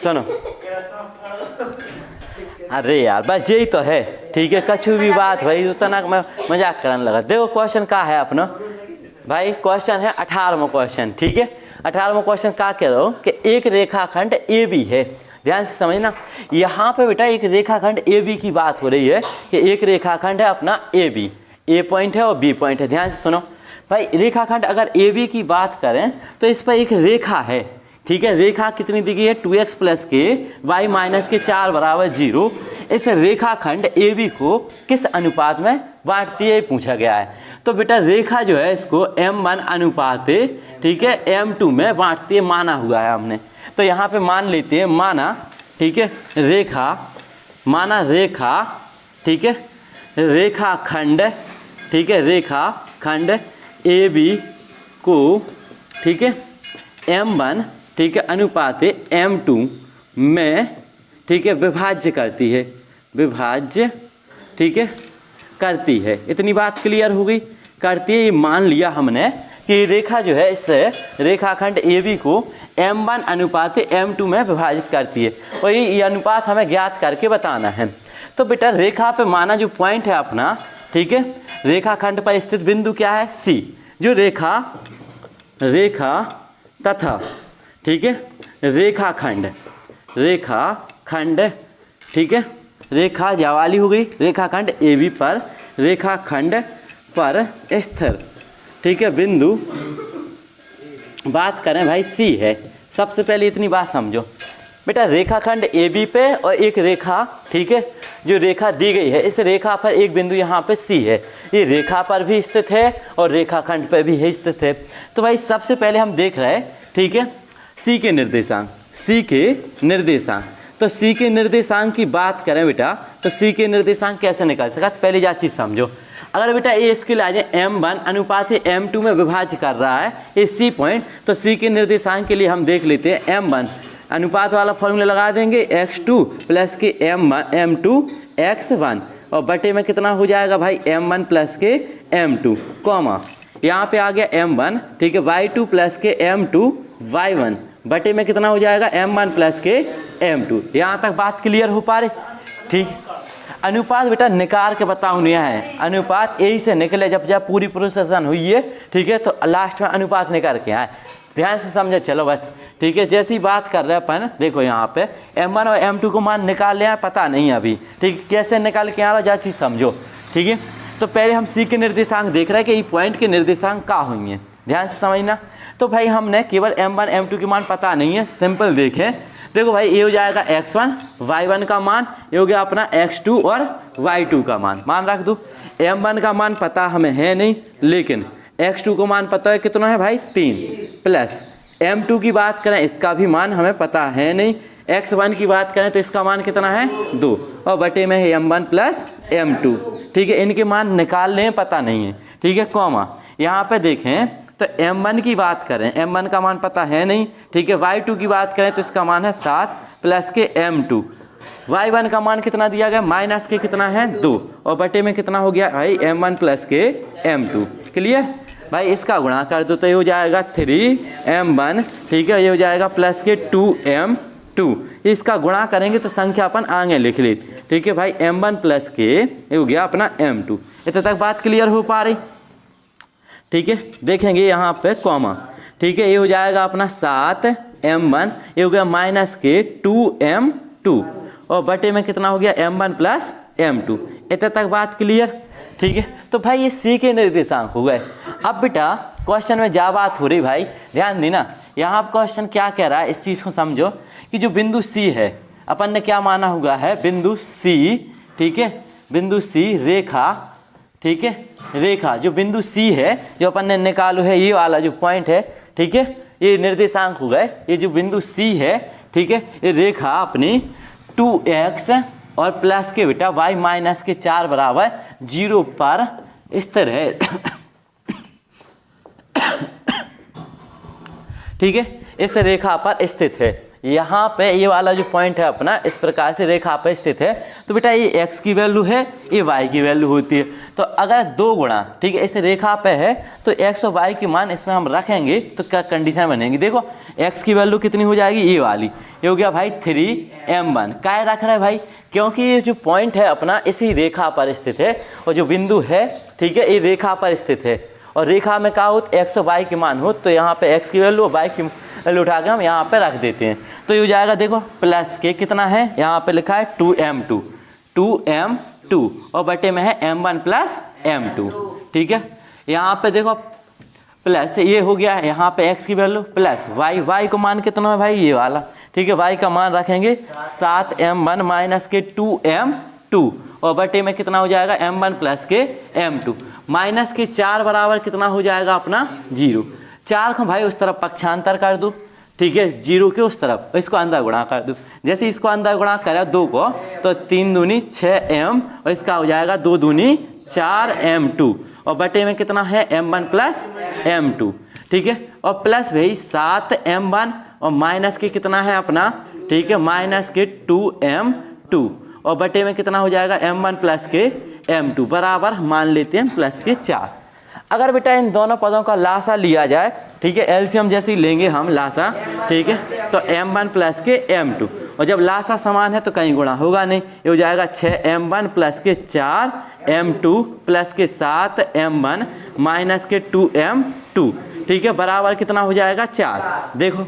सुनो, अरे यार बस यही तो है, ठीक है। कछु भी बात भाई तो तना मैं मजाक करने लगा। देखो क्वेश्चन का है अपना भाई, क्वेश्चन है 18वां क्वेश्चन, ठीक है। 18वां क्वेश्चन का कह रहा हूँ कि एक रेखाखंड ए बी है। ध्यान से समझना, यहाँ पे बेटा एक रेखाखंड ए बी की बात हो रही है कि एक रेखाखंड है अपना ए बी, ए पॉइंट है और बी पॉइंट है। ध्यान से सुनो भाई, रेखाखंड अगर ए बी की बात करें तो इस पर एक रेखा है, ठीक है। रेखा कितनी दी गई है, 2x प्लस के y माइनस के 4 बराबर 0। इस रेखाखंड ए बी को किस अनुपात में बांटती है पूछा गया है। तो बेटा रेखा जो है इसको m1 अनुपात, ठीक है, m2 में बांटती है, माना हुआ है हमने। तो यहाँ पे मान लेते हैं, माना, ठीक है, रेखा, माना रेखा, ठीक है, रेखाखंड, ठीक है, रेखाखंड ए बी को, ठीक है, m1, ठीक है, अनुपात m2 में, ठीक है, विभाज्य करती है, विभाज्य, ठीक है, करती है। इतनी बात क्लियर हो गई, करती है। ये मान लिया हमने कि रेखा जो है इस रेखाखंड ए बी को m1 अनुपात m2 में विभाजित करती है, और ये अनुपात हमें ज्ञात करके बताना है। तो बेटा रेखा पे माना जो पॉइंट है अपना, ठीक है, रेखाखंड पर स्थित बिंदु क्या है, C। जो रेखा तथा, ठीक है, रेखाखंड, ठीक है, रेखा जावाली हो गई, रेखाखंड ए बी पर, रेखाखंड पर स्थिर, ठीक है, बिंदु बात करें भाई C है। सबसे पहले इतनी बात समझो बेटा, रेखाखंड ए बी पे और एक रेखा, ठीक है, जो रेखा दी गई है इस रेखा पर एक बिंदु यहाँ पे C है, ये रेखा पर भी स्थित है और रेखाखंड पर भी है स्थित है। तो भाई सबसे पहले हम देख रहे हैं, ठीक है, C के निर्देशांक, C के निर्देशांक। तो C के निर्देशांक की बात करें बेटा, तो C के निर्देशांक कैसे निकाल सका, पहले जा चीज़ समझो। अगर बेटा ये इसके लिए आ जाए m1 अनुपात m2 में विभाज्य कर रहा है ये C पॉइंट, तो C के निर्देशांक के लिए हम देख लेते हैं m1 अनुपात वाला फॉर्मूला लगा देंगे, x2 प्लस के m2 x1, और बटे में कितना हो जाएगा भाई m1 प्लस के m2, कॉमा यहाँ पे आ गया m1, ठीक है, y2 प्लस के m2 y1, बटे में कितना हो जाएगा m1 प्लस के m2। यहाँ तक बात क्लियर हो पा रही, ठीक। अनुपात बेटा निकाल के बताऊँ नहीं है, अनुपात यही से निकले जब पूरी प्रोसेसन हुई है, ठीक है, तो लास्ट में अनुपात निकाल के आए। ध्यान से समझे चलो बस, ठीक है। जैसी बात कर रहे हैं अपन, देखो यहाँ पे m1 और m2 को मान निकाल लिया, पता नहीं अभी, ठीक है, कैसे निकाल के आ रहा जा चीज़ समझो, ठीक है। तो पहले हम C के निर्देशांक देख रहे हैं कि ये पॉइंट के निर्देशांक क्या होंगे, ध्यान से समझना। तो भाई हमने केवल m1 m2 के मान पता नहीं है, सिंपल देखें, देखो भाई ये हो जाएगा x1 y1 का मान, ये हो गया अपना x2 और y2 का मान रख दूँ। m1 का मान पता हमें है नहीं, लेकिन x2 को मान पता है कितना है भाई 3, प्लस m2 की बात करें इसका भी मान हमें पता है नहीं, x1 की बात करें तो इसका मान कितना है 2, और बटे में है m1 प्लस m2, ठीक है। इनके मान निकाल लें, पता नहीं है, ठीक है, कॉमा यहाँ पे देखें तो m1 की बात करें, m1 का मान पता है नहीं, ठीक है। y2 की बात करें तो इसका मान है 7 प्लस के m2, y1 का मान कितना दिया गया माइनस के कितना है 2, और बटे में कितना हो गया भाई m1 प्लस के m2। क्लियर भाई, इसका गुणा कर दो तो ये हो जाएगा 3m1, ठीक है, ये हो जाएगा प्लस के 2m2। इसका गुणा करेंगे तो संख्या अपन आगे लिख लेते, ठीक है भाई, m1 प्लस के ये हो गया अपना m2। इतने तक बात क्लियर हो पा रही, ठीक है। देखेंगे यहाँ पे कॉमा, ठीक है, ये हो जाएगा अपना 7m1, ये हो गया माइनस के 2m2, और बटे में कितना हो गया m1 प्लस m2। इतने तक बात क्लियर, ठीक है। तो भाई ये C के निर्देशांक हो गए। अब बेटा क्वेश्चन में जा बात हो रही भाई, ध्यान देना, यहाँ क्वेश्चन क्या कह रहा है इस चीज़ को समझो कि जो बिंदु C है अपन ने क्या माना हुआ है, बिंदु C, ठीक है, बिंदु C रेखा, ठीक है, रेखा जो बिंदु C है जो अपन ने निकालो है, ये वाला जो पॉइंट है, ठीक है, ये निर्देशांक हो गए। ये जो बिंदु C है, ठीक है, ये रेखा अपनी 2x और प्लस के बेटा y माइनस के 4 बराबर 0 पर स्थिर है, ठीक है, इस रेखा पर स्थित है, यहाँ पे ये वाला जो पॉइंट है अपना इस प्रकार से रेखा पे स्थित है, तो बेटा ये x की वैल्यू है, ये y की वैल्यू होती है। तो अगर 2 गुणा, ठीक है, इस रेखा पे है तो x और y की मान इसमें हम रखेंगे तो क्या कंडीशन बनेगी, देखो x की वैल्यू कितनी हो जाएगी, ये वाली, ये हो गया भाई 3m1। क्या रख रहा है भाई, क्योंकि ये जो पॉइंट है अपना इसी रेखा पर स्थित है और जो बिंदु है, ठीक है, ये रेखा पर स्थित है और रेखा में क्या हो x और y की मान हो, तो यहाँ पे x की वैल्यू और y की वैल्यू उठा के हम यहाँ पे रख देते हैं। तो ये हो जाएगा, देखो प्लस के कितना है, यहाँ पे लिखा है 2m2 और बटे में है m1 प्लस m2, ठीक है। यहाँ पे देखो प्लस ये हो गया, यहाँ पे x की वैल्यू प्लस y को मान कितना है भाई, ये वाला, ठीक है, y का मान रखेंगे 7m1 माइनस के 2m2 और बटे में कितना हो जाएगा m1 प्लस के m2 माइनस के 4 बराबर कितना हो जाएगा अपना 0। 4 को भाई उस तरफ पक्षांतर कर दो, ठीक है, 0 के उस तरफ इसको अंदर गुणा कर दो। जैसे इसको अंदर गुणा करा 2 को तो 3 दूनी 6m और इसका हो जाएगा 2 दूनी 4m2 और बटे में कितना है m1 प्लस m2, ठीक है, और प्लस भाई 7m1 और माइनस के कितना है अपना, ठीक है, माइनस के 2m2 और बटे में कितना हो जाएगा m1 प्लस के m2 बराबर मान लेते हैं प्लस के 4। अगर बेटा इन दोनों पदों का लासा लिया जाए, ठीक है, एलसीएम जैसे ही लेंगे हम लासा, ठीक है, तो m1 प्लस के m2 और जब लासा समान है तो कहीं गुणा होगा नहीं, ये हो जाएगा 6m1 प्लस के 4m2 प्लस के 7m1 माइनस के 2m2, ठीक है, बराबर कितना हो जाएगा 4। देखो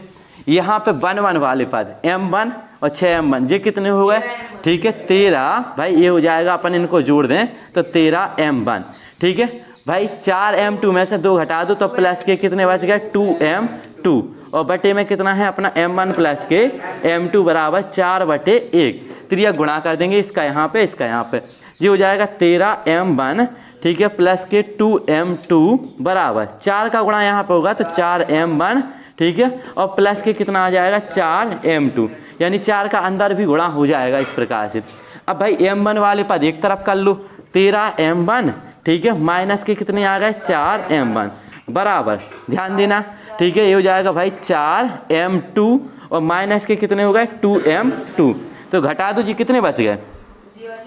यहाँ पे 1 वाले पद m1 और 6m1 ये कितने हो गए, ठीक है, 13 भाई, ये हो जाएगा अपन इनको जोड़ दें तो 13m1, ठीक है भाई, 4m2 में से 2 घटा दो तो प्लस के कितने बच गए 2m2 और बटे में कितना है अपना m1 प्लस के m2 बराबर 4/1। त्रिया गुणा कर देंगे इसका यहाँ पे, इसका यहाँ पे, ये हो जाएगा 13m1, ठीक है, प्लस के 2m2 बराबर 4 का गुणा यहाँ पे होगा तो 4m1, ठीक है, और प्लस के कितना आ जाएगा 4m2, यानी 4 का अंदर भी गुणा हो जाएगा इस प्रकार से। अब भाई m1 वाले पद एक तरफ कर लो, 13m1, ठीक है, माइनस के कितने आ गए 4m1 बराबर, ध्यान देना, ठीक है, ये हो जाएगा भाई 4m2 और माइनस के कितने हो गए 2m2, तो घटा दो जी, कितने बच गए,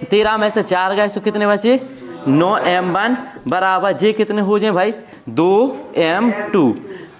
13 में से 4 गए तो कितने बचे 9m1 बराबर जे कितने हो जाए भाई 2m2,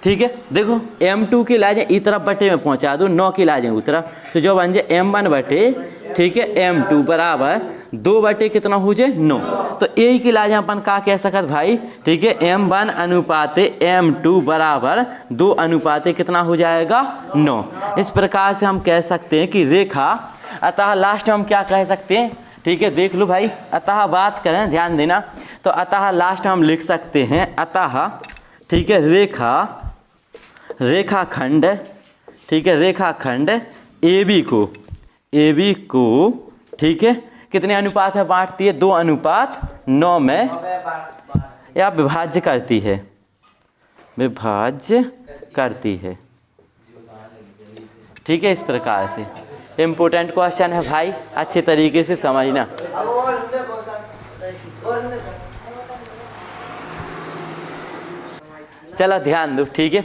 ठीक है। देखो m2 की ला जाए इस तरफ बटे में पहुंचा दो, 9 की ला जाए उस तरफ, तो जो बन जाए m1 बटे, ठीक है, m2 बराबर 2 बटे कितना हो जाए 9, तो ए की ला जाए अपन का कह सकत भाई, ठीक है, m1 अनुपाते m2 बराबर 2 अनुपाते कितना हो जाएगा 9। इस प्रकार से हम कह सकते हैं कि रेखा, अतः लास्ट में हम क्या कह सकते हैं, ठीक है, देख लो भाई, अतः बात करें, ध्यान देना, तो अतः लास्ट में हम लिख सकते हैं अतः, ठीक है, रेखाखंड, ठीक है, रेखाखंड AB को, ठीक है, कितने अनुपात में बांटती है 2:9 में या विभाज्य करती है, ठीक है, इस प्रकार से। इम्पोर्टेंट क्वेश्चन है भाई, अच्छे तरीके से समझना। चलो ध्यान दो, ठीक है,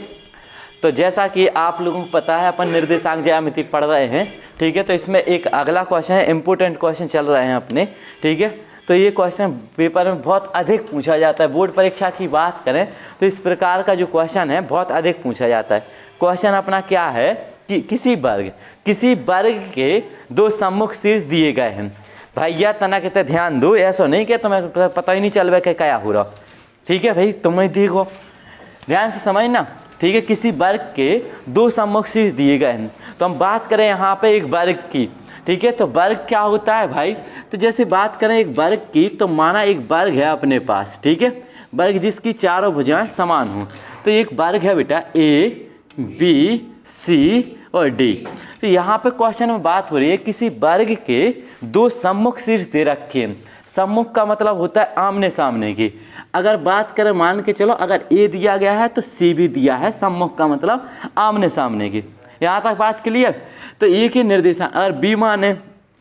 तो जैसा कि आप लोगों को पता है अपन निर्देशांक ज्यामिति पढ़ रहे हैं, ठीक है, तो इसमें एक अगला क्वेश्चन है, इम्पोर्टेंट क्वेश्चन चल रहे हैं अपने, ठीक है, तो ये क्वेश्चन पेपर में बहुत अधिक पूछा जाता है। बोर्ड परीक्षा की बात करें तो इस प्रकार का जो क्वेश्चन है बहुत अधिक पूछा जाता है। क्वेश्चन अपना क्या है कि किसी वर्ग के 2 सम्मुख शीर्ष दिए गए हैं। भैया तना कहते ध्यान दो, ऐसा नहीं कि तुम्हें पता ही नहीं चल रहा कि क्या हो रहा, ठीक है भाई, तुम्हें देखो ध्यान से समझना, ठीक है, किसी वर्ग के 2 सम्मुख शीर्ष दिए गए हैं। तो हम बात करें यहाँ पे एक वर्ग की, ठीक है, तो वर्ग क्या होता है भाई, तो जैसे बात करें एक वर्ग की, तो माना एक वर्ग है अपने पास, ठीक है, वर्ग जिसकी चारों भुजाएं समान हों, तो एक वर्ग है बेटा A, B, C और D। तो यहाँ पे क्वेश्चन में बात हो रही है किसी वर्ग के 2 सम्मुख शीर्ष दे रखे हैं। सम्मुख का मतलब होता है आमने सामने की। अगर बात करें, मान के चलो अगर A दिया गया है तो C भी दिया है, सम्मुख का मतलब आमने सामने की। यहाँ तक बात क्लियर। तो A के निर्देशांक अगर B माने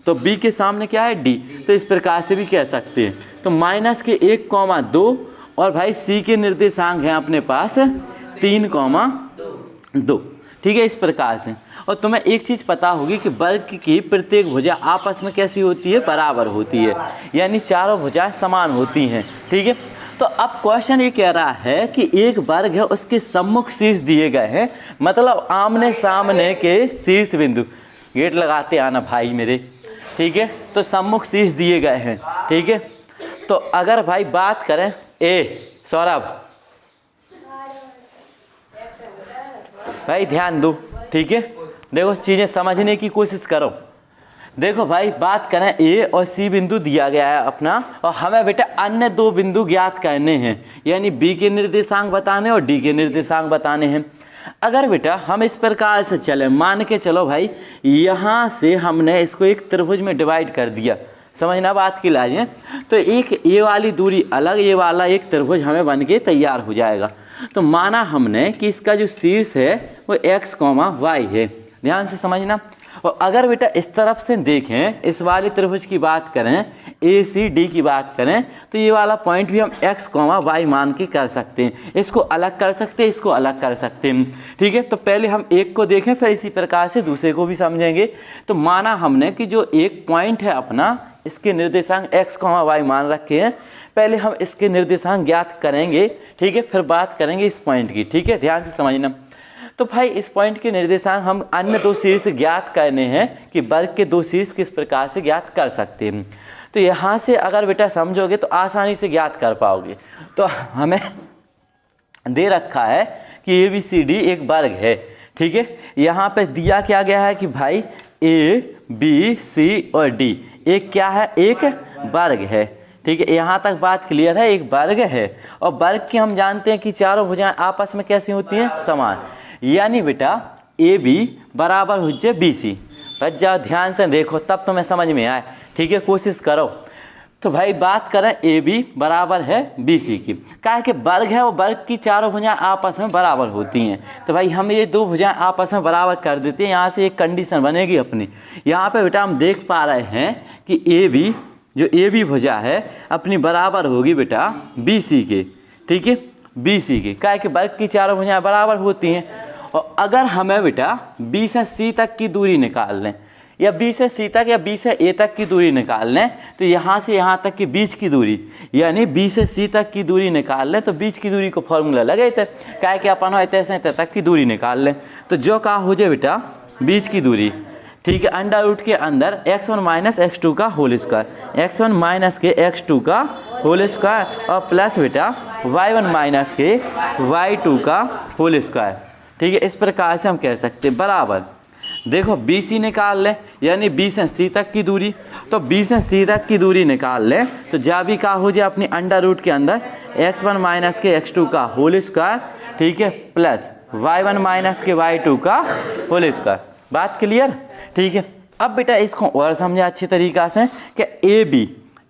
तो B के सामने क्या है D, तो इस प्रकार से भी कह सकते हैं। तो माइनस के 1,2 और भाई C के निर्देशांक हैं अपने पास 3,2। ठीक है, इस प्रकार से। और तुम्हें एक चीज़ पता होगी कि वर्ग की प्रत्येक भुजा आपस में कैसी होती है, बराबर होती है, यानी चारों भुजाएं समान होती हैं। ठीक है, तो अब क्वेश्चन ये कह रहा है कि एक वर्ग है, उसके सम्मुख शीर्ष दिए गए हैं, मतलब आमने सामने के शीर्ष बिंदु, गेट लगाते आना भाई मेरे। ठीक है, तो सम्मुख शीर्ष दिए गए हैं। ठीक है, तो अगर भाई बात करें सौरभ भाई ध्यान दो। ठीक है, देखो चीज़ें समझने की कोशिश करो। देखो भाई बात करें ए और सी बिंदु दिया गया है अपना, और हमें बेटा अन्य दो बिंदु ज्ञात करने हैं, यानी बी के निर्देशांक बताने और डी के निर्देशांक बताने हैं। अगर बेटा हम इस प्रकार से चले, मान के चलो भाई यहाँ से हमने इसको एक त्रिभुज में डिवाइड कर दिया, समझना बात की लाज है, तो एक ये वाली दूरी अलग, ये वाला एक त्रिभुज हमें बन के तैयार हो जाएगा। तो माना हमने कि इसका जो शीर्ष है वो x, y है, ध्यान से समझना। और अगर बेटा इस तरफ से देखें, इस वाले त्रिभुज की बात करें, ए सी डी की बात करें, तो ये वाला पॉइंट भी हम x, y मान के कर सकते हैं, इसको अलग कर सकते हैं, इसको अलग कर सकते हैं। ठीक है, तो पहले हम एक को देखें, फिर इसी प्रकार से दूसरे को भी समझेंगे। तो माना हमने कि जो एक पॉइंट है अपना, इसके निर्देशांक x, y मान रखे हैं, पहले हम इसके निर्देशांक ज्ञात करेंगे। ठीक है, फिर बात करेंगे इस पॉइंट की। ठीक है, ध्यान से समझना। तो भाई इस पॉइंट के निर्देशांक हम अन्य दो शीर्ष ज्ञात करने हैं कि वर्ग के दो शीर्ष किस प्रकार से ज्ञात कर सकते हैं। तो यहाँ से अगर बेटा समझोगे तो आसानी से ज्ञात कर पाओगे। तो हमें दे रखा है कि ABCD एक वर्ग है। ठीक है, यहाँ पे दिया क्या गया है कि भाई ABC और D एक क्या है, एक वर्ग है। ठीक है, यहाँ तक बात क्लियर है, एक वर्ग है। और वर्ग की हम जानते हैं कि चारों भुजाएं आपस में कैसी होती हैं, समान, यानी बेटा AB बराबर हो जाए BC। बस जाओ ध्यान से देखो तब तुम्हें समझ में आए। ठीक है, कोशिश करो। तो भाई बात करें AB बराबर है BC की, क्या है कि वर्ग है, वो वर्ग की चारों भुजाएं आपस में बराबर होती हैं। तो भाई हम ये दो भुजाएं आपस में बराबर कर देते हैं। यहाँ से एक कंडीशन बनेगी अपनी, यहाँ पे बेटा हम देख पा रहे हैं कि AB, जो AB भुजा है अपनी बराबर होगी बेटा BC के। ठीक है, BC के, क्या है कि वर्ग की चारों भुजाएं बराबर होती हैं। और अगर हमें बेटा B से C तक की दूरी निकाल लें, या B से C तक या B से A तक की दूरी निकाल लें, तो यहाँ से यहाँ तक की बीच की दूरी, यानी B से C तक की दूरी निकाल लें, तो बीच की दूरी को फॉर्मूला लगे थे, क्या है कि अपन ऐसे से तक की दूरी निकाल लें। तो जो का हो जाए बेटा बीच की दूरी, ठीक है, अंडर रूट के अंदर x1 माइनस x2 का होल स्क्वायर, x1 माइनस के x2 का होल स्क्वायर, और प्लस बेटा y1 माइनस के y2 का होल स्क्वायर। ठीक है, इस प्रकार से हम कह सकते हैं बराबर। देखो BC निकाल लें, यानी B से C तक की दूरी, तो B से C तक की दूरी निकाल लें, तो जा भी का हो जाए अपनी अंडर रूट के अंदर x1 माइनस के x2 का होल स्क्वायर, ठीक है, प्लस y1 माइनस के y2 का होल स्क्वायर। बात क्लियर? ठीक है, अब बेटा इसको और समझा अच्छी तरीक़ा से कि AB,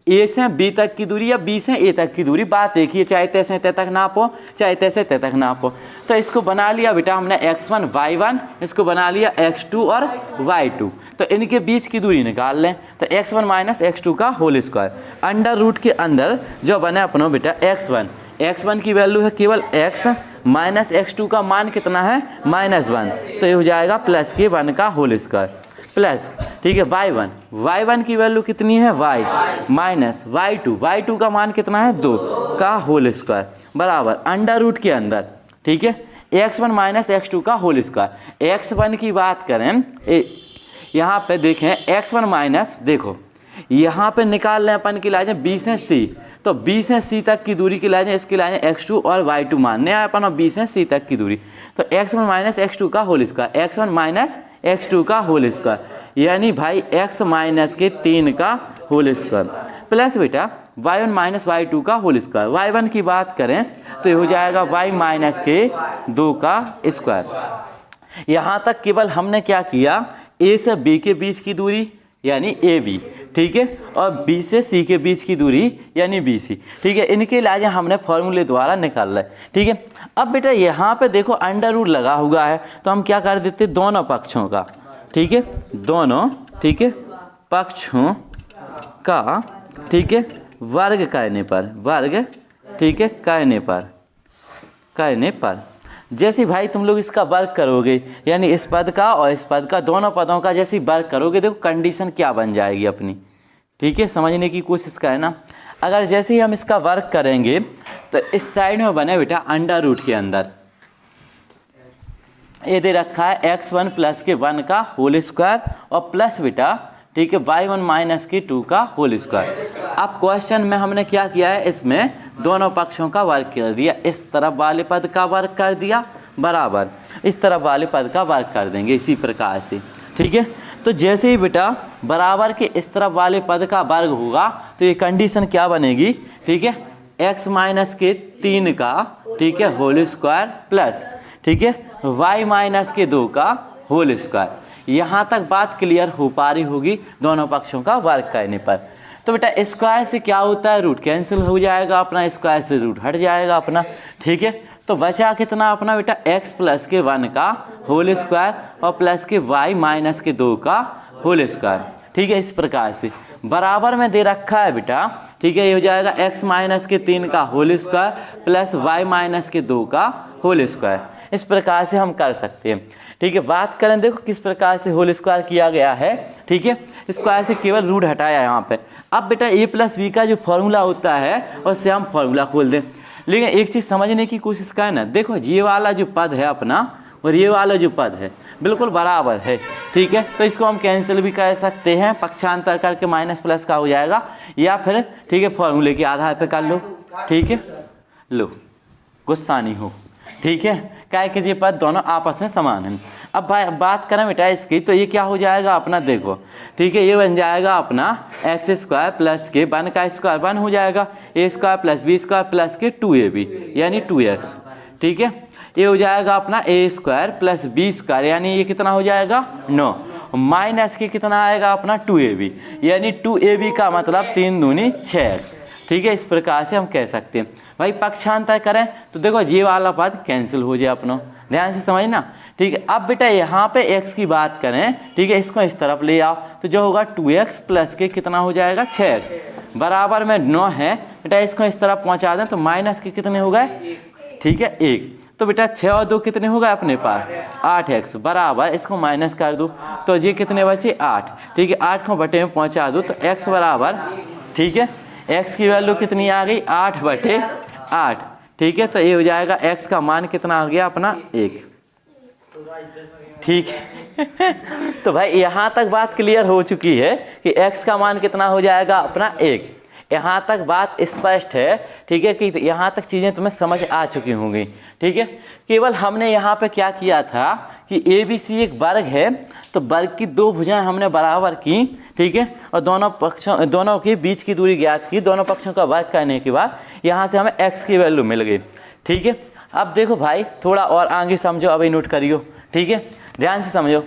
A से B तक की दूरी या B से A तक की दूरी, बात देखिए, चाहे तैसे तय तक नापो, चाहे तैसे तय तक नापो। तो इसको बना लिया बेटा हमने x1 y1, इसको बना लिया x2 और y2, तो इनके बीच की दूरी निकाल लें। तो x1 माइनस x2 का होल स्क्वायर, अंडर रूट के अंदर जो बने अपनो बेटा x1 की वैल्यू है केवल x माइनस x2 का मान कितना है -1, तो ये हो जाएगा प्लस के 1 का होल स्क्वायर प्लस, ठीक है, y1 की वैल्यू कितनी है y माइनस y2 का मान कितना है 2 का होल स्क्वायर बराबर अंडर रूट के अंदर, ठीक है, x1 माइनस x2 का होल स्क्वायर। x1 की बात करें, यहाँ पे देखें x1 माइनस, देखो यहाँ पे निकाल लें अपन की लाइने B से C, तो B से C तक की दूरी की लाइने, इसकी लाइने x2 और y2 मानने आए अपन, और B से C तक की दूरी, तो x1 माइनस x2 का whole square, x1 minus x2 का होल स्क्वायर, यानी भाई x माइनस के 3 का होल स्क्वायर प्लस बेटा y1 माइनस y2 का होल स्क्वायर। y1 की बात करें तो ये हो जाएगा y माइनस के 2 का स्क्वायर। यहाँ तक केवल हमने क्या किया, A से B के बीच की दूरी यानी AB, ठीक है, और B से C के बीच की दूरी यानी BC, ठीक है, इनके इलाज हमने फॉर्मूले द्वारा निकाल रहे, ठीक है। अब बेटा यहाँ पे देखो अंडर रूट लगा हुआ है, तो हम क्या कर देते दोनों पक्षों का, ठीक है, दोनों, ठीक है, पक्षों का, ठीक है, वर्ग करने पर, वर्ग, ठीक है, करने पर जैसे भाई तुम लोग इसका वर्क करोगे, यानी इस पद का और इस पद का दोनों पदों का जैसे वर्क करोगे, देखो कंडीशन क्या बन जाएगी अपनी। ठीक है, समझने की कोशिश करना। अगर जैसे ही हम इसका वर्क करेंगे तो इस साइड में बने बेटा अंडर रूट के अंदर ये दे रखा है x1 प्लस के 1 का होल स्क्वायर और प्लस बेटा, ठीक है, y1 माइनस के 2 का होल स्क्वायर। अब क्वेश्चन में हमने क्या किया है, इसमें दोनों पक्षों का वर्क कर दिया। इस तरफ वाले पद का वर्क कर दिया बराबर इस तरफ वाले पद का वर्क कर देंगे इसी प्रकार से। ठीक है, तो जैसे ही बेटा बराबर के इस तरफ वाले पद का वर्ग होगा तो ये कंडीशन क्या बनेगी, ठीक है, x माइनस के 3 का, ठीक है, होल स्क्वायर प्लस, ठीक है, y माइनस के 2 का होल स्क्वायर। यहाँ तक बात क्लियर हो पा रही होगी दोनों पक्षों का वर्क करने पर। तो बेटा स्क्वायर से क्या होता है, रूट कैंसिल हो जाएगा अपना, स्क्वायर से रूट हट जाएगा अपना। ठीक है, तो बचा कितना अपना बेटा x प्लस के 1 का होल स्क्वायर और प्लस के y माइनस के 2 का होल स्क्वायर। ठीक है, इस प्रकार से बराबर में दे रखा है बेटा। ठीक है, ये हो जाएगा x माइनस के 3 का whole square plus y minus के 2 का होल स्क्वायर। इस प्रकार से हम कर सकते हैं। ठीक है, बात करें देखो किस प्रकार से होल स्क्वायर किया गया है। ठीक है, स्क्वायर से केवल रूट हटाया यहाँ पे। अब बेटा a प्लस बी का जो फॉर्मूला होता है उससे हम फॉर्मूला खोल दें, लेकिन एक चीज़ समझने की कोशिश करें ना। देखो ये वाला जो पद है अपना और ये वाला जो पद है बिल्कुल बराबर है। ठीक है, तो इसको हम कैंसिल भी कर सकते हैं, पक्षांतर करके माइनस प्लस का हो जाएगा, या फिर ठीक है फॉर्मूले के आधार पे कर लो। ठीक है, लो गुस्सा नहीं हो। ठीक है, क्या कि ये पद दोनों आपस में समान हैं। अब भाई बात करें बेटा इसकी, तो ये क्या हो जाएगा अपना, देखो ठीक है, ये बन जाएगा अपना एक्स स्क्वायर प्लस के 1 का स्क्वायर 1 हो जाएगा, a square plus b square plus के 2ab यानी 2x। ठीक है, ये हो जाएगा अपना ए स्क्वायर प्लस बी स्क्वायर यानी ये कितना हो जाएगा 9, माइनस के कितना आएगा अपना 2ab यानी 2ab का मतलब 3 दूनी 6x। ठीक है, इस प्रकार से हम कह सकते हैं। भाई पक्षांतर करें तो देखो ये वाला पद कैंसिल हो जाए अपना, ध्यान से समझना। ठीक है, अब बेटा यहाँ पे x की बात करें, ठीक है, इसको इस तरफ ले आओ तो जो होगा 2x प्लस के कितना हो जाएगा 6x बराबर में 9 है। बेटा इसको इस तरफ पहुँचा दें तो माइनस के कितने हो गए, ठीक है 1, तो बेटा 6 और 2 कितने हो गए अपने पास 8x बराबर इसको माइनस कर दो तो ये कितने बचे 8। ठीक है, 8 को बटे में पहुँचा दो तो x बराबर, ठीक है, x की वैल्यू कितनी आ गई 8/8। ठीक है, तो ये हो जाएगा x का मान कितना आ गया अपना 1। ठीक है तो भाई यहाँ तक बात क्लियर हो चुकी है कि x का मान कितना हो जाएगा अपना 1। यहाँ तक बात स्पष्ट है। ठीक है, कि यहाँ तक चीज़ें तुम्हें समझ आ चुकी होंगी। ठीक है, केवल हमने यहाँ पे क्या किया था कि ABC एक वर्ग है, तो वर्ग की 2 भुजाएं हमने बराबर की। ठीक है, और दोनों के बीच की दूरी ज्ञात की। दोनों पक्षों का वर्ग करने के बाद यहाँ से हमें x की वैल्यू मिल गई। ठीक है, अब देखो भाई थोड़ा और आगे समझो, अभी नोट करियो। ठीक है, ध्यान से समझो।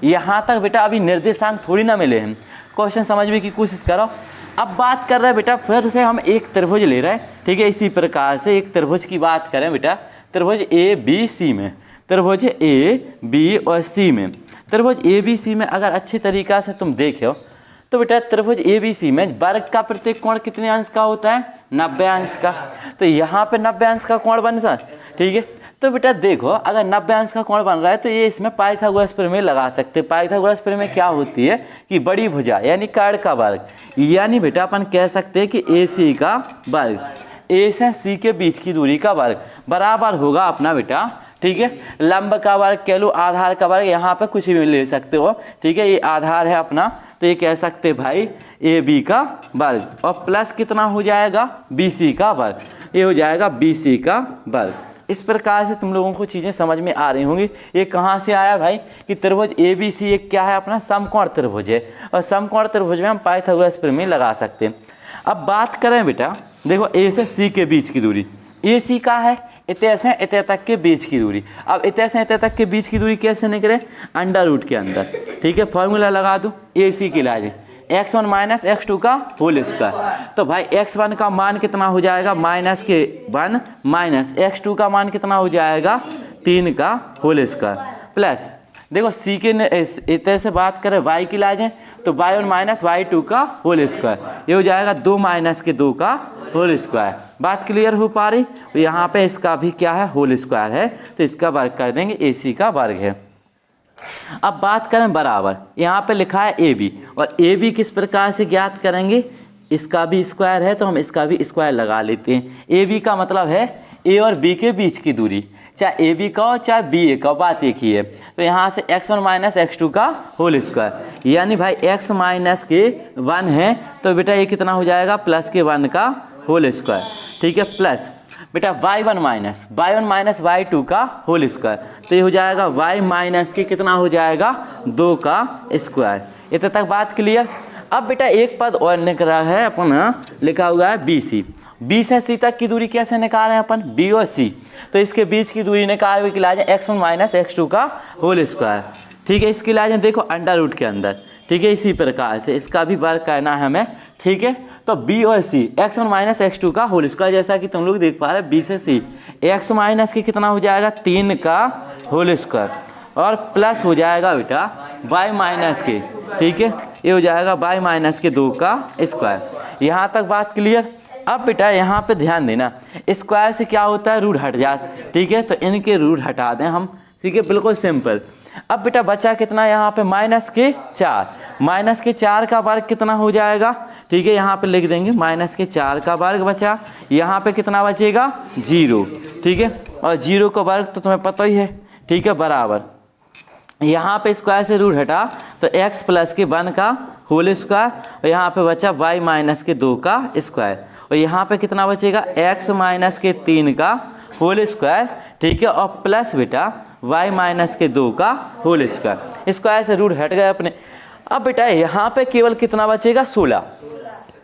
यहाँ तक बेटा अभी निर्देशांक थोड़ी ना मिले हैं, क्वेश्चन समझने की कोशिश करो। अब बात कर रहे हैं बेटा फिर से हम एक त्रिभुज ले रहे हैं। ठीक है, इसी प्रकार से एक त्रिभुज की बात करें बेटा, त्रिभुज ABC में, त्रिभुज AB और C में, त्रिभुज ABC में अगर अच्छी तरीक़ा से तुम देखो तो बेटा त्रिभुज ABC में वर्ग का प्रत्येक कोण कितने अंश का होता है 90 अंश का। तो यहाँ पे 90 अंश का कोण बन सा। ठीक है, तो बेटा देखो अगर 90 अंश का कोण बन रहा है तो ये इसमें पाइथागोरस प्रमेय लगा सकते हैं। पाइथागोरस प्रमेय क्या होती है कि बड़ी भुजा यानी कर्ण का वर्ग, यानी बेटा अपन कह सकते हैं कि AC का वर्ग A से C के बीच की दूरी का वर्ग बराबर होगा अपना बेटा, ठीक है, लंब का वर्ग कह लो, आधार का वर्ग, यहाँ पे कुछ भी ले सकते हो। ठीक है, ये आधार है अपना, तो ये कह सकते भाई AB का वर्ग और प्लस कितना हो जाएगा BC का वर्ग, ये हो जाएगा BC का वर्ग। इस प्रकार से तुम लोगों को चीज़ें समझ में आ रही होंगी। ये कहाँ से आया भाई कि त्रिभुज ABC एक क्या है अपना समकोण त्रिभुज है, और समकोण त्रिभुज में हम पाइथागोरस प्रमेय लगा सकते हैं। अब बात करें बेटा देखो A से C के बीच की दूरी, AC का है इतने से इतने तक के बीच की दूरी। अब इतने से इतने तक के बीच की दूरी कैसे निकले, अंडर रूट के अंदर। ठीक है, फॉर्मूला लगा दूँ AC की लाजे x1 माइनस x2 का होल स्क्वायर। तो भाई x1 का मान कितना हो जाएगा माइनस के 1 माइनस x2 का मान कितना हो जाएगा 3 का होल स्क्वायर प्लस देखो C के इतने से बात करें y की लाजें तो y1 माइनस y2 का होल स्क्वायर, ये हो जाएगा 2 माइनस के 2 का होल स्क्वायर। बात क्लियर हो पा रही? यहाँ पे इसका भी क्या है, होल स्क्वायर है, तो इसका वर्ग कर देंगे, AC का वर्ग है। अब बात करें बराबर, यहाँ पे लिखा है AB, और AB किस प्रकार से ज्ञात करेंगे, इसका भी स्क्वायर है तो हम इसका भी स्क्वायर लगा लेते हैं। AB का मतलब है A और B के बीच की दूरी, चाहे AB का हो चाहे BA का, बात एक ही है। तो यहाँ से x1 माइनस x2 का होल स्क्वायर, यानी भाई x माइनस के 1 है तो बेटा ये कितना हो जाएगा, प्लस के 1 का होल स्क्वायर, ठीक है, प्लस बेटा y1 माइनस y2 का होल स्क्वायर, तो ये हो जाएगा y माइनस के कितना हो जाएगा, 2 का स्क्वायर। इतने तक बात क्लियर? अब बेटा एक पद और निकला है अपना, लिखा हुआ है BC। B से C तक की दूरी कैसे निकाल रहे हैं अपन, B और C, तो इसके बीच की दूरी निकालने के लिए x1 माइनस x2 का होल स्क्वायर, ठीक है। इसके लिए देखो अंडर रूट के अंदर, ठीक है, इसी प्रकार से इसका भी वर्ग करना है हमें, ठीक है। तो B और C x1 माइनस x2 का होल स्क्वायर, जैसा कि तुम लोग देख पा रहे हैं B से C, x माइनस के कितना हो जाएगा, 3 का होल स्क्वायर, और प्लस हो जाएगा बेटा y माइनस के, ठीक है, ये हो जाएगा y माइनस के 2 का स्क्वायर। यहाँ तक बात क्लियर? अब बेटा यहाँ पे ध्यान देना, स्क्वायर से क्या होता है, रूट हट जाता, ठीक है, तो इनके रूट हटा दें हम, ठीक है, बिल्कुल सिंपल। अब बेटा बचा कितना यहाँ पे, माइनस के 4, माइनस के 4 का वर्ग कितना हो जाएगा, ठीक है, यहाँ पे लिख देंगे माइनस के 4 का वर्ग बचा, यहाँ पे कितना बचेगा, 0, ठीक है, और 0 का वर्ग तो तुम्हें पता ही है, ठीक है, बराबर यहाँ पे स्क्वायर से रूट हटा तो x प्लस के 1 का होल स्क्वायर, और यहाँ पे बचा y माइनस के 2 का स्क्वायर, और यहाँ पे कितना बचेगा, x माइनस के 3 का होल स्क्वायर, ठीक है, और प्लस बेटा y माइनस के 2 का होल स्क्वायर। स्क्वायर से रूट हट गए अपने। अब बेटा यहाँ पे केवल कितना बचेगा, 16,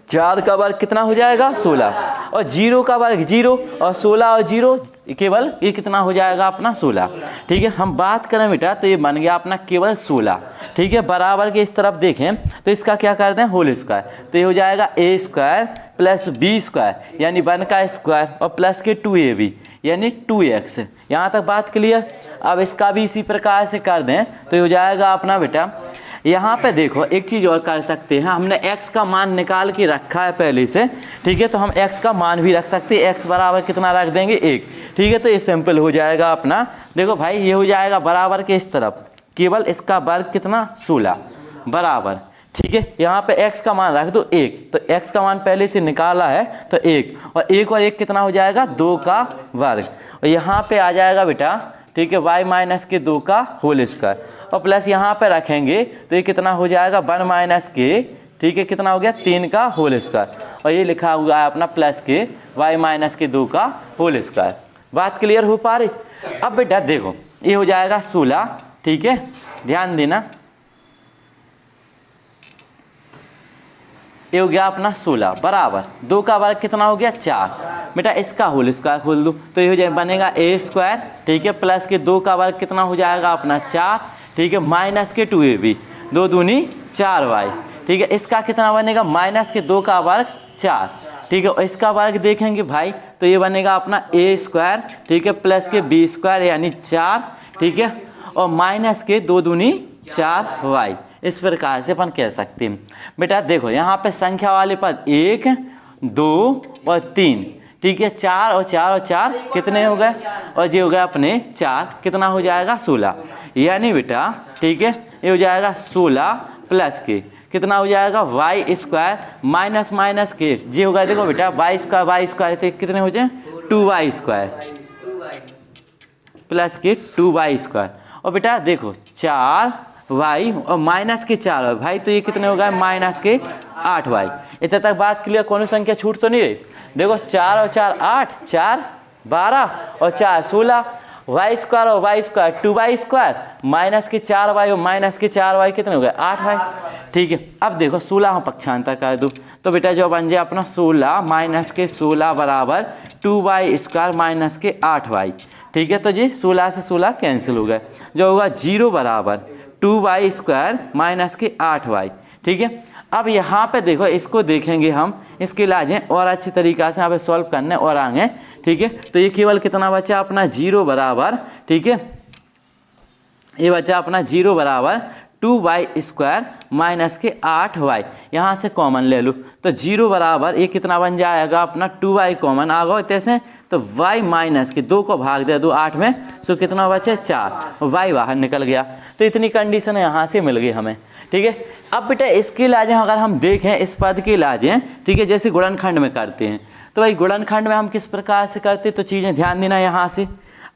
4 का वर्ग कितना हो जाएगा, 16, और 0 का वर्ग 0, और 16 और 0 केवल ये कितना हो जाएगा अपना 16, ठीक है। हम बात करें बेटा तो ये बन गया अपना केवल 16, ठीक है। बराबर के इस तरफ देखें तो इसका क्या कर दें, होल स्क्वायर, तो ये हो जाएगा a square plus b square यानी 1 का स्क्वायर, और प्लस के 2ab यानी 2x। यहाँ तक बात क्लियर? अब इसका भी इसी प्रकार से कर दें तो ये हो जाएगा अपना बेटा, यहाँ पे देखो एक चीज़ और कर सकते हैं, हमने x का मान निकाल के रखा है पहले से, ठीक है, तो हम x का मान भी रख सकते हैं, x बराबर कितना रख देंगे, 1, ठीक है, तो ये सिंपल हो जाएगा अपना। देखो भाई ये हो जाएगा बराबर के इस तरफ, केवल इसका वर्ग कितना, 16 बराबर, ठीक है, यहाँ पे x का मान रख दो 1, तो x का मान पहले से निकाला है तो 1, और 1 और 1 कितना हो जाएगा, 2 का वर्ग, और यहाँ पे आ जाएगा बेटा, ठीक है, y माइनस के 2 का होल स्क्वायर, और प्लस यहाँ पे रखेंगे तो ये कितना हो जाएगा, 1 माइनस के, ठीक है, कितना हो गया, 3 का होल स्क्वायर, और ये लिखा हुआ है अपना प्लस के y माइनस के 2 का होल स्क्वायर। बात क्लियर हो पा रही? अब बेटा देखो ये हो जाएगा 16, ठीक है, ध्यान देना, ये हो गया अपना 16 बराबर 2 का वर्ग कितना हो गया, 4, बेटा इसका होल स्क्वायर खोल दो तो ये हो जाए बनेगा a स्क्वायर, ठीक है, प्लस के 2 का वर्ग कितना हो जाएगा अपना 4, ठीक है, माइनस के 2ab, 2 दूनी 4y, ठीक है, इसका कितना बनेगा, माइनस के 2 का वर्ग 4, ठीक है, और इसका वर्ग देखेंगे भाई तो ये बनेगा अपना a स्क्वायर, ठीक है, प्लस के b स्क्वायर यानी 4, ठीक है, और माइनस के 2 दूनी 4y, इस प्रकार से अपन कह सकते हैं। बेटा देखो यहाँ पे संख्या वाले पद 1, 2 और 3, ठीक है, 4 और 4 और 4 कितने हो गए, और ये हो गया अपने 4, कितना हो जाएगा 16, यानी बेटा ठीक है ये हो जाएगा 16 प्लस के कितना हो जाएगा y स्क्वायर माइनस माइनस के ये होगा, देखो बेटा y स्क्वायर कितने हो जाए 2y स्क्वायर प्लस के 2y स्क्वायर, और बेटा देखो 4y और माइनस के 4y भाई, तो ये कितने हो गए माइनस के 8y। इतने तक बात क्लियर, कौन संख्या छूट तो नहीं रही? देखो 4 और 4 8, 4 12 और 4 16, y स्क्वायर और y square 2y square minus के 4y और माइनस के 4y कितने हो गए 8y, ठीक है। अब देखो 16 हम पक्षांतर कर दो तो बेटा जो बन जाए अपना 16 माइनस के 16 बराबर 2y स्क्वायर माइनस के 8y, ठीक है, तो जी 16 से 16 कैंसिल हो गए, जो होगा 0 बराबर 2y स्क्वायर माइनस के 8y, ठीक है। अब यहाँ पे देखो इसको देखेंगे हम, इसके इलाज और अच्छी तरीक़ा से यहाँ पे सॉल्व करने और आगे, ठीक है, तो ये केवल कितना बचा अपना 0 बराबर, ठीक है, ये बचा अपना 0 बराबर 2y² माइनस के 8y, यहाँ से कॉमन ले लो तो 0 बराबर ये कितना बन जाएगा अपना 2y कॉमन आ गया तैसे, तो y माइनस के 2 को भाग दे दो 8 में, सो कितना बचे 4, y बाहर निकल गया। तो इतनी कंडीशन यहाँ से मिल गई हमें, ठीक है। अब बेटा इसकी इलाजें अगर हम देखें, इस पद की इलाजें, ठीक है, जैसे गुणनखंड में करते हैं, तो भाई गुणनखंड में हम किस प्रकार से करते हैं, तो चीज़ें ध्यान देना यहाँ से।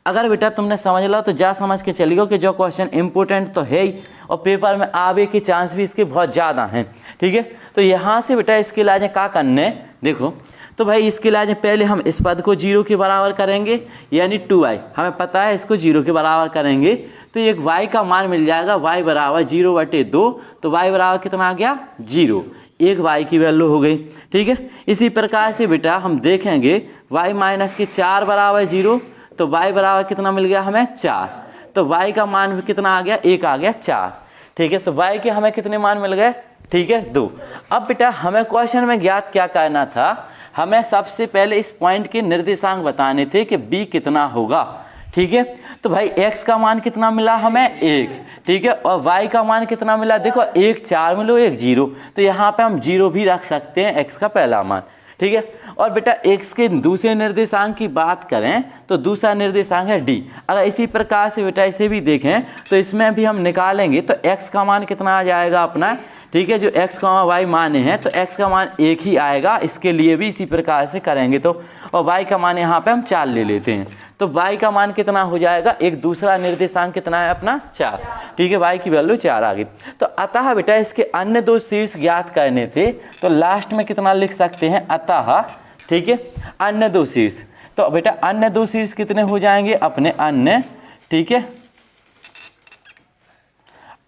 अगर बेटा तुमने समझ लो तो जा समझ के चलियो कि जो क्वेश्चन इंपॉर्टेंट तो है ही और पेपर में आवे के चांस भी इसके बहुत ज़्यादा हैं, ठीक है। तो यहाँ से बेटा इसके इलाजें क्या करने, देखो तो भाई इसके इलाजें पहले हम इस पद को 0 के बराबर करेंगे, यानी 2y हमें पता है इसको 0 के बराबर करेंगे तो एक y का मान मिल जाएगा, y बराबर 0/2, तो y बराबर कितना आ गया 0, एक y की वैल्यू हो गई, ठीक है। इसी प्रकार से बेटा हम देखेंगे y माइनस के 4 बराबर 0, तो y बराबर कितना मिल गया हमें 4, तो y का मान भी कितना आ गया 1 आ गया 4, ठीक है। तो y के हमें कितने मान मिल गए, ठीक है 2। अब बेटा हमें क्वेश्चन में ज्ञात क्या करना था, हमें सबसे पहले इस पॉइंट के निर्देशांक बताने थे कि b कितना होगा, ठीक है। तो भाई x का मान कितना मिला हमें 1, ठीक है, और y का मान कितना मिला, देखो 1 4 मिलो 1 0, तो यहाँ पे हम 0 भी रख सकते हैं x का पहला मान, ठीक है। और बेटा x के दूसरे निर्देशांक की बात करें तो दूसरा निर्देशांक है d। अगर इसी प्रकार से बेटा इसे भी देखें तो इसमें भी हम निकालेंगे तो x का मान कितना आ जाएगा अपना, ठीक है, जो x, y माने हैं तो x का मान 1 ही आएगा, इसके लिए भी इसी प्रकार से करेंगे तो, और y का मान यहाँ पे हम 4 ले लेते हैं, तो y का मान कितना हो जाएगा, एक दूसरा निर्देशांक कितना है अपना 4, ठीक है, y की वैल्यू 4 आ गई। तो अतः बेटा इसके अन्य दो शीर्ष ज्ञात करने थे, तो लास्ट में कितना लिख सकते हैं अतः, ठीक है, अन्य दो शीर्ष। तो बेटा अन्य दो शीर्ष कितने हो जाएंगे अपने अन्य, ठीक है,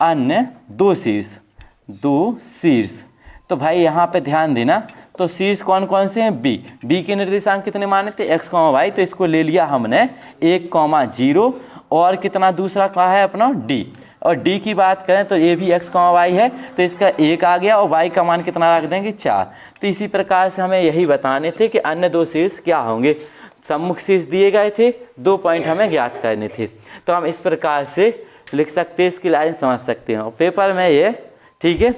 अन्य दो शीर्ष। तो भाई यहाँ पे ध्यान देना, तो शीर्ष कौन कौन से हैं, b के निर्देशांक कितने माने थे x, y, तो इसको ले लिया हमने 1, 0, और कितना दूसरा कहा है अपना d, और d की बात करें तो ये भी x, y है, तो इसका 1 आ गया, और y का मान कितना रख देंगे 4। तो इसी प्रकार से हमें यही बताने थे कि अन्य दो शीर्ष क्या होंगे, सम्मुख शीर्ष दिए गए थे, 2 पॉइंट हमें ज्ञात करने थे, तो हम इस प्रकार से लिख सकते हैं, इसकी लाइन समझ सकते हैं, और पेपर में ये, ठीक है,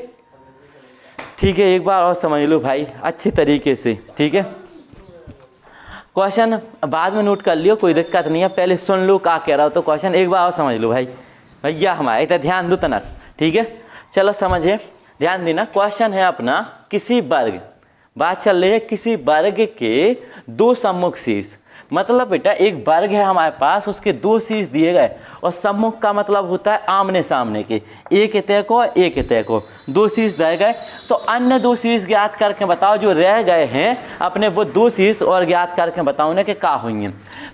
ठीक है, एक बार और समझ लो भाई अच्छे तरीके से, ठीक है। क्वेश्चन बाद में नोट कर लियो, कोई दिक्कत नहीं है, पहले सुन लो क्या कह रहा हो, तो क्वेश्चन एक बार और समझ लो भाई, भैया हमारे इतना ध्यान दो तनक, ठीक है। चलो समझे, ध्यान देना। क्वेश्चन है अपना किसी वर्ग, बात चल रही है किसी वर्ग के 2 सम्मुख शीर्ष, मतलब बेटा एक वर्ग है हमारे पास, उसके 2 शीर्ष दिए गए, और सम्मुख का मतलब होता है आमने सामने के, एक एतय को एक एतय को, 2 शीर्ष दिए गए, तो अन्य 2 शीर्ष ज्ञात करके बताओ, जो रह गए हैं अपने वो 2 शीर्ष और ज्ञात करके बताओ ना कि क्या होंगे।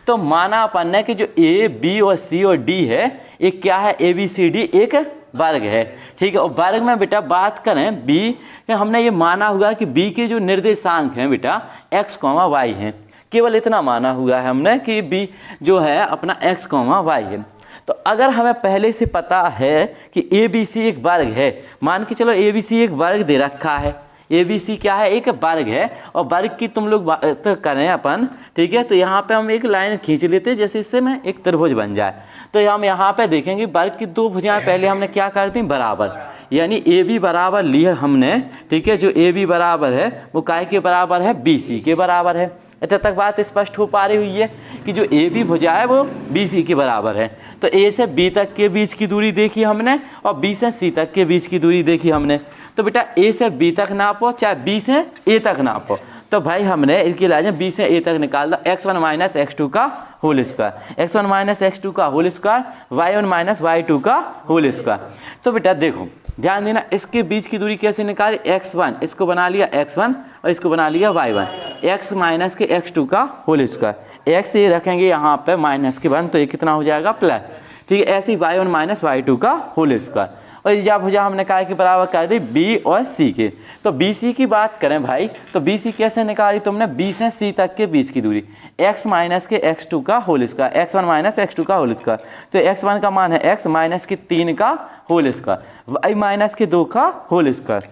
तो माना अपन ने कि जो a, b और c और d है, एक क्या है, ABCD एक वर्ग है, ठीक है। और वर्ग में बेटा बात करें b, हमने ये माना हुआ कि b के जो निर्देशांक हैं बेटा x, y हैं, केवल इतना माना हुआ है हमने कि b जो है अपना x, y है। तो अगर हमें पहले से पता है कि ABC एक वर्ग है, मान के चलो ABC एक वर्ग दे रखा है, ABC क्या है, एक वर्ग है, और वर्ग की तुम लोग बात करें अपन, ठीक है, तो यहाँ पे हम एक लाइन खींच लेते हैं, जैसे इससे में एक त्रिभुज बन जाए। तो हम यहाँ पे देखेंगे वर्ग की 2 भुजाएं पहले हमने क्या कर दी, बराबर, यानी AB बराबर लिया हमने, ठीक है, जो AB बराबर है वो काय के बराबर है, BC के बराबर है। इतने तक बात स्पष्ट हो पा रही हुई है कि जो AB भुजा है वो BC के बराबर है। तो A से B तक के बीच की दूरी देखी हमने, और B से C तक के बीच की दूरी देखी हमने। तो बेटा A से B तक नापो, चाहे B से A तक नापो, तो भाई हमने इसके इलाज B से A तक निकाल दो, x1 माइनस x2 का whole square, x1 minus x2 का whole square, y1 minus y2 का होल स्क्वायर। तो बेटा देखो ध्यान देना, इसके बीच की दूरी कैसे निकाली, x1 इसको बना लिया x1 और इसको बना लिया y1, x माइनस के x2 का होल स्क्वायर, x ये रखेंगे यहाँ पे माइनस के 1, तो ये कितना हो जाएगा प्लस, ठीक है। ऐसे ही y1 माइनस y2 का होल स्क्वायर, और ये जब भुजा हमने कहा कि बराबर कर दी B और C के। तो BC की बात करें भाई, तो BC कैसे निकाली तुमने, B से C तक के बीच की दूरी, x माइनस के x2 का whole square, x1 minus x2 का होल स्क्वायर, तो x1 का मान है x माइनस के 3 का होल स्क्वायर, y माइनस के 2 का होल स्क्वायर,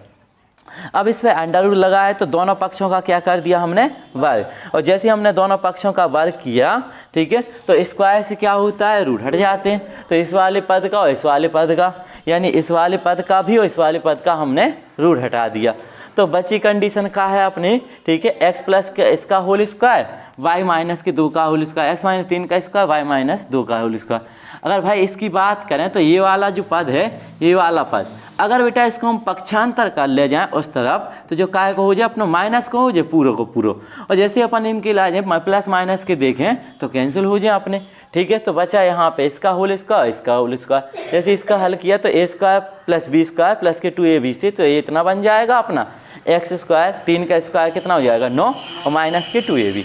अब इस पे अंडर रूट लगा है तो दोनों पक्षों का क्या कर दिया हमने, वर्ग। और जैसे हमने दोनों पक्षों का वर्ग किया, ठीक है, तो स्क्वायर से क्या होता है, रूट हट जाते हैं। तो इस वाले पद का और इस वाले पद का, यानी इस वाले पद का भी और इस वाले पद का हमने रूट हटा दिया। तो बची कंडीशन का है अपनी, ठीक है, एक्स प्लस इसका होल स्क्वायर, वाई माइनस के 2 का होल स्क्वायर, एक्स माइनस 3 का स्क्वायर, वाई माइनस 2 का होल स्क्वायर। अगर भाई इसकी बात करें तो ये वाला जो पद है, ये वाला पद, अगर बेटा इसको हम पक्षांतर कर ले जाएं उस तरफ, तो जो काय को हो जाए अपना माइनस को हो जाए पूरे को पूरा, और जैसे अपन इनके इलाज प्लस माइनस के देखें तो कैंसिल हो जाए अपने, ठीक है। तो बचा यहाँ पे इसका होल स्क्वायर, इसका होल स्क्वायर। जैसे इसका हल किया तो a square plus b square plus के 2ab, तो ये इतना बन जाएगा अपना एक्स स्क्वायर, 3 का स्क्वायर कितना हो जाएगा 9 और माइनस के 2ab।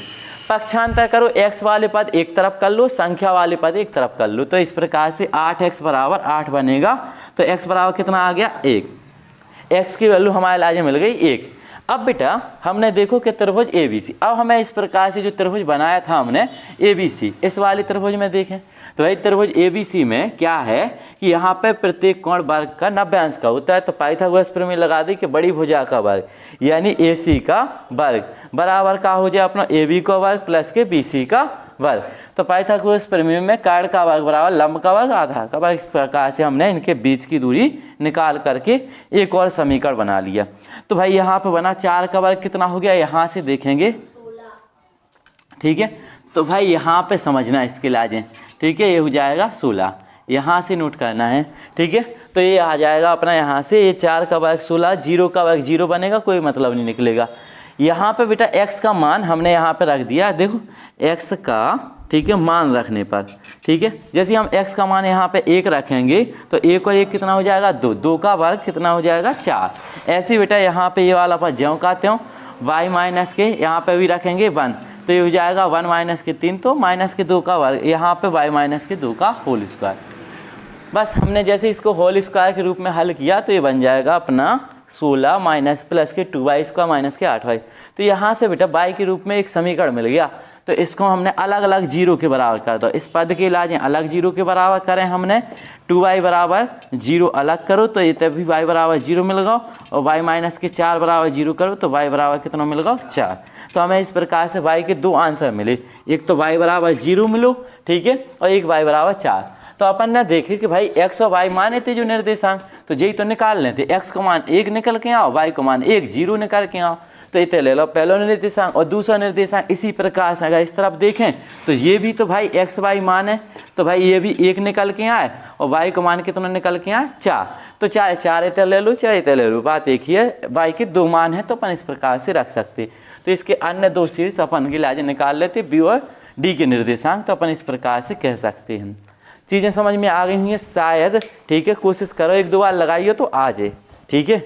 पक्षांतर करो, एक्स वाले पद एक तरफ कर लो, संख्या वाले पद एक तरफ कर लो। तो इस प्रकार से 8x बराबर 8 बनेगा। तो x बराबर कितना आ गया 1, x की वैल्यू हमारे लाजे मिल गई 1। अब बेटा हमने देखो कि त्रिभुज ABC, अब हमें इस प्रकार से जो त्रिभुज बनाया था हमने ABC, इस वाले त्रिभुज में देखें तो भाई त्रिभुज ABC में क्या है कि यहाँ पे प्रत्येक कोण वर्ग का 90 अंश का होता है। तो पाइथागोरस प्रमेय लगा दी कि बड़ी भुजा का वर्ग यानी AC का वर्ग बराबर का हो जाए अपना AB का वर्ग प्लस के BC का वर्ग। तो पाइथागोरस प्रमेय में कर्ण का वर्ग बराबर लंब का वर्ग आधार का वर्ग। इस प्रकार से हमने इनके बीच की दूरी निकाल करके एक और समीकरण बना लिया। तो भाई यहाँ पे बना 4 का वर्ग कितना हो गया, यहाँ से देखेंगे, ठीक है। तो भाई यहाँ पे समझना इसके लाजें, ठीक है, ये हो जाएगा 16, यहाँ से नोट करना है, ठीक है। तो ये आ जाएगा अपना यहाँ से, ये 4 का वर्ग 16, 0 का वर्ग 0 बनेगा, कोई मतलब नहीं निकलेगा। यहाँ पे बेटा x का मान हमने यहाँ पे रख दिया, देखो x का, ठीक है, मान रखने पर, ठीक है, जैसे हम x का मान यहाँ पे 1 रखेंगे तो 1 और 1 कितना हो जाएगा 2, 2 का वर्ग कितना हो जाएगा 4। ऐसे बेटा यहाँ पे ये वाला पद ज्यों का त्यों y माइनस के यहाँ पे भी रखेंगे 1, तो ये हो जाएगा 1 माइनस के 3, तो माइनस के 2 का वर्ग, यहाँ पे y माइनस के 2 का होल स्क्वायर। बस हमने जैसे इसको होल स्क्वायर के रूप में हल किया तो ये बन जाएगा अपना 16 माइनस प्लस के 2y स्क्वायर माइनस के 8y। तो यहाँ से बेटा y के रूप में एक समीकरण मिल गया। तो इसको हमने अलग अलग जीरो के बराबर कर दो, इस पद के इलाज अलग जीरो के बराबर करें हमने, 2y बराबर 0 अलग करो तो ये तभी y बराबर 0 मिल गया, और y माइनस के 4 बराबर 0 करो तो y बराबर कितना मिल गया 4। तो हमें इस प्रकार से y के 2 आंसर मिले, एक तो y बराबर 0 मिलो, ठीक है, और एक y बराबर 4। तो अपन ने देखे कि भाई x और y माने थे जो निर्देशांक, तो यही तो निकाल लेते, x को मान 1 निकल के आओ, y को मान 1 0 निकल के आओ। तो इतने ले लो पहला निर्देशांक और दूसरा निर्देशांक। इसी प्रकार से अगर इस तरफ देखें तो ये भी तो भाई x y मान है, तो भाई ये भी 1 निकल के आए और y को मान कितना निकल के आए 4। तो चाहे 4 इतने ले लो चाहे इतने ले लो, बात एक ही है, y के 2 मान है तो अपन इस प्रकार से रख सकते। तो इसके अन्य 2 शीर्ष अपन के लिहाज निकाल लेते, b और d के निर्देशांक, तो अपन इस प्रकार से कह सकते हैं। चीज़ें समझ में आ गई हुई हैं शायद, ठीक है, कोशिश करो 1-2 बार लगाइए तो आ जाए, ठीक है।